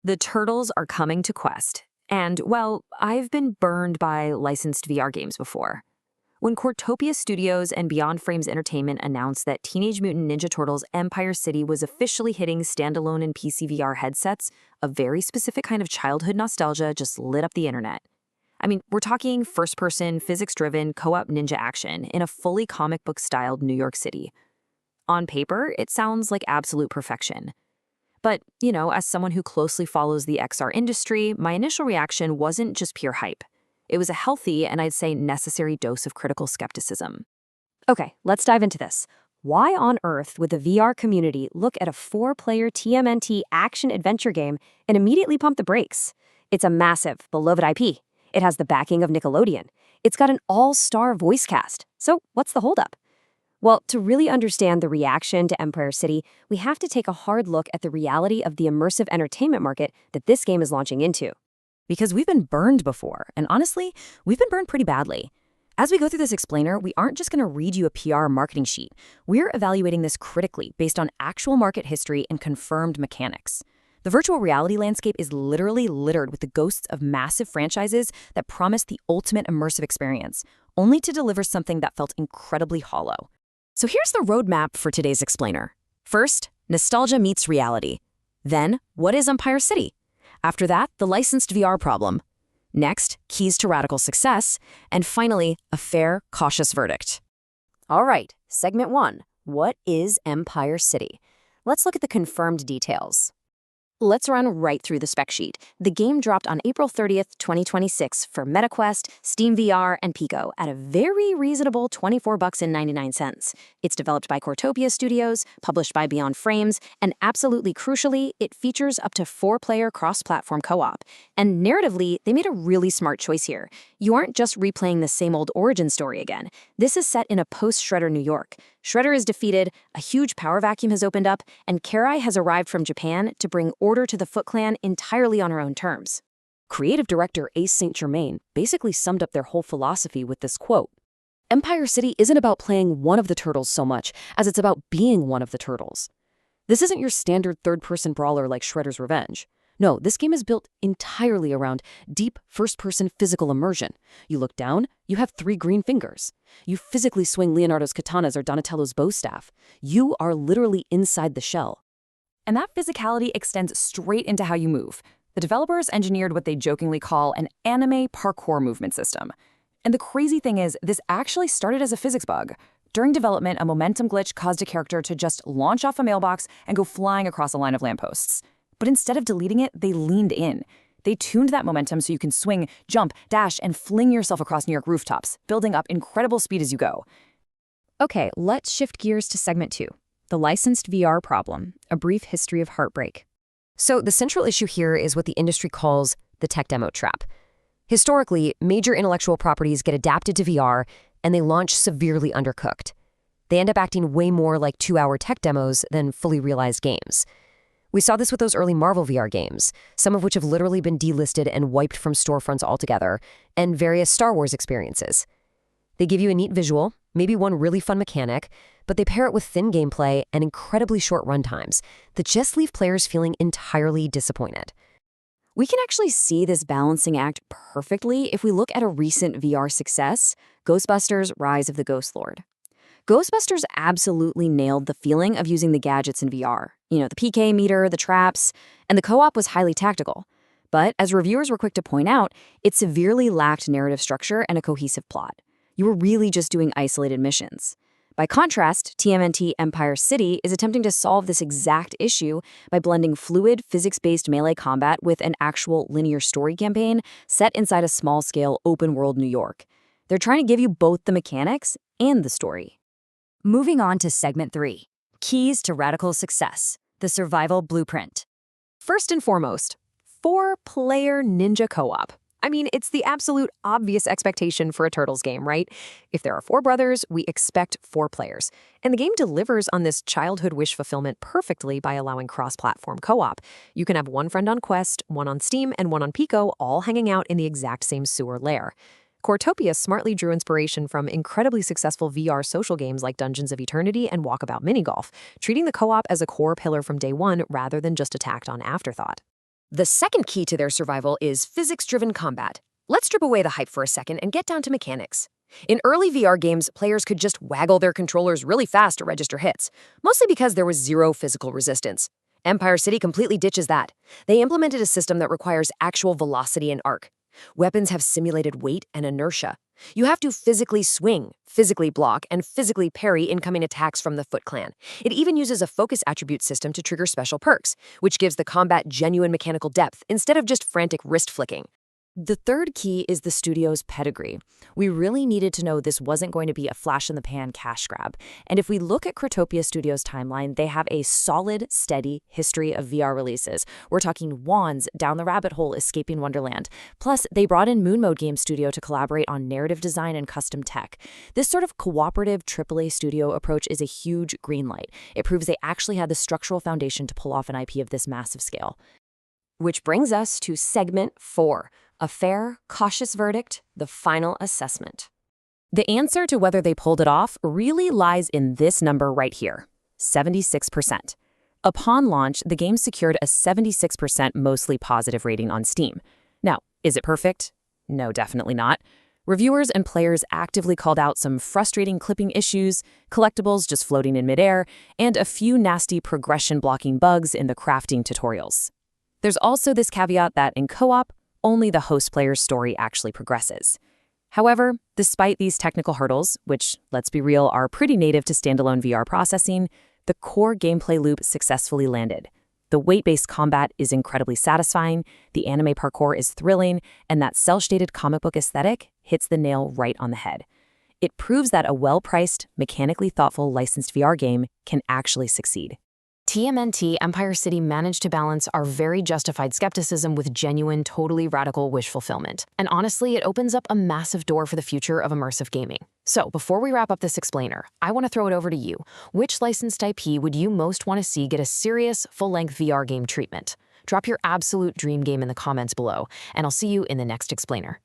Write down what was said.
The turtles are coming to Quest. And, well, I've been burned by licensed VR games before. When Cortopia Studios and Beyond Frames Entertainment announced that Teenage Mutant Ninja Turtles Empire City was officially hitting standalone and PC VR headsets, a very specific kind of childhood nostalgia just lit up the internet. I mean, we're talking first-person, physics-driven, co-op ninja action in a fully comic book-styled New York City. On paper, it sounds like absolute perfection. But, as someone who closely follows the XR industry, my initial reaction wasn't just pure hype. It was a healthy and I'd say necessary dose of critical skepticism. Okay, let's dive into this. Why on earth would the VR community look at a 4-player TMNT action-adventure game and immediately pump the brakes? It's a massive, beloved IP. It has the backing of Nickelodeon. It's got an all-star voice cast. So what's the holdup? Well, to really understand the reaction to Empire City, we have to take a hard look at the reality of the immersive entertainment market that this game is launching into. Because we've been burned before, and honestly, we've been burned pretty badly. As we go through this explainer, we aren't just going to read you a PR marketing sheet. We're evaluating this critically based on actual market history and confirmed mechanics. The virtual reality landscape is literally littered with the ghosts of massive franchises that promised the ultimate immersive experience, only to deliver something that felt incredibly hollow. So here's the roadmap for today's explainer. First, nostalgia meets reality. Then, what is Empire City? After that, the licensed VR problem. Next, keys to radical success. And finally, a fair, cautious verdict. All right, segment 1. What is Empire City? Let's look at the confirmed details. Let's run right through the spec sheet. The game dropped on April 30th, 2026 for MetaQuest, Steam VR, and Pico at a very reasonable $24.99. It's developed by Cortopia Studios, published by Beyond Frames, and absolutely crucially, it features up to 4-player cross-platform co-op. And narratively, they made a really smart choice here. You aren't just replaying the same old origin story again. This is set in a post-Shredder New York. Shredder is defeated, a huge power vacuum has opened up, and Karai has arrived from Japan to bring order to the Foot Clan entirely on her own terms. Creative director Ace St. Germain basically summed up their whole philosophy with this quote: Empire City isn't about playing one of the turtles so much as it's about being one of the turtles. This isn't your standard third-person brawler like Shredder's Revenge. No, this game is built entirely around deep first-person physical immersion. You look down, you have 3 green fingers. You physically swing Leonardo's katanas or Donatello's bow staff. You are literally inside the shell. And that physicality extends straight into how you move. The developers engineered what they jokingly call an anime parkour movement system. And the crazy thing is, this actually started as a physics bug. During development, a momentum glitch caused a character to just launch off a mailbox and go flying across a line of lampposts. But instead of deleting it, they leaned in. They tuned that momentum so you can swing, jump, dash, and fling yourself across New York rooftops, building up incredible speed as you go. Okay, let's shift gears to segment 2. The licensed VR problem, a brief history of heartbreak. So the central issue here is what the industry calls the tech demo trap. Historically, major intellectual properties get adapted to VR, and they launch severely undercooked. They end up acting way more like 2-hour tech demos than fully realized games. We saw this with those early Marvel VR games, some of which have literally been delisted and wiped from storefronts altogether, and various Star Wars experiences. They give you a neat visual, maybe one really fun mechanic, but they pair it with thin gameplay and incredibly short runtimes that just leave players feeling entirely disappointed. We can actually see this balancing act perfectly if we look at a recent VR success, Ghostbusters: Rise of the Ghost Lord. Ghostbusters absolutely nailed the feeling of using the gadgets in VR. The PK meter, the traps, and the co-op was highly tactical. But as reviewers were quick to point out, it severely lacked narrative structure and a cohesive plot. You were really just doing isolated missions. By contrast, TMNT Empire City is attempting to solve this exact issue by blending fluid, physics-based melee combat with an actual linear story campaign set inside a small-scale, open-world New York. They're trying to give you both the mechanics and the story. Moving on to segment 3. Keys to radical success. The survival blueprint. First and foremost, 4-player ninja co-op. I mean, it's the absolute obvious expectation for a Turtles game, right? If there are 4 brothers, we expect 4 players. And the game delivers on this childhood wish fulfillment perfectly by allowing cross-platform co-op. You can have one friend on Quest, one on Steam, and one on Pico, all hanging out in the exact same sewer lair. Cortopia smartly drew inspiration from incredibly successful VR social games like Dungeons of Eternity and Walkabout Minigolf, treating the co-op as a core pillar from day one rather than just a tacked-on afterthought. The second key to their survival is physics-driven combat. Let's strip away the hype for a second and get down to mechanics. In early VR games, players could just waggle their controllers really fast to register hits, mostly because there was zero physical resistance. Empire City completely ditches that. They implemented a system that requires actual velocity and arc. Weapons have simulated weight and inertia. You have to physically swing, physically block, and physically parry incoming attacks from the Foot Clan. It even uses a focus attribute system to trigger special perks, which gives the combat genuine mechanical depth instead of just frantic wrist flicking. The third key is the studio's pedigree. We really needed to know this wasn't going to be a flash-in-the-pan cash grab. And if we look at Cryptopia Studios' timeline, they have a solid, steady history of VR releases. We're talking Wands, Down the Rabbit Hole, Escaping Wonderland. Plus, they brought in Moon Mode Game Studio to collaborate on narrative design and custom tech. This sort of cooperative AAA studio approach is a huge green light. It proves they actually had the structural foundation to pull off an IP of this massive scale. Which brings us to segment 4. A fair, cautious verdict, the final assessment. The answer to whether they pulled it off really lies in this number right here, 76%. Upon launch, the game secured a 76% mostly positive rating on Steam. Now, is it perfect? No, definitely not. Reviewers and players actively called out some frustrating clipping issues, collectibles just floating in midair, and a few nasty progression-blocking bugs in the crafting tutorials. There's also this caveat that in co-op, only the host player's story actually progresses. However, despite these technical hurdles, which, let's be real, are pretty native to standalone VR processing, the core gameplay loop successfully landed. The weight-based combat is incredibly satisfying, the anime parkour is thrilling, and that cel-shaded comic book aesthetic hits the nail right on the head. It proves that a well-priced, mechanically thoughtful licensed VR game can actually succeed. TMNT Empire City managed to balance our very justified skepticism with genuine, totally radical wish fulfillment. And honestly, it opens up a massive door for the future of immersive gaming. So, before we wrap up this explainer, I want to throw it over to you. Which licensed IP would you most want to see get a serious, full-length VR game treatment? Drop your absolute dream game in the comments below, and I'll see you in the next explainer.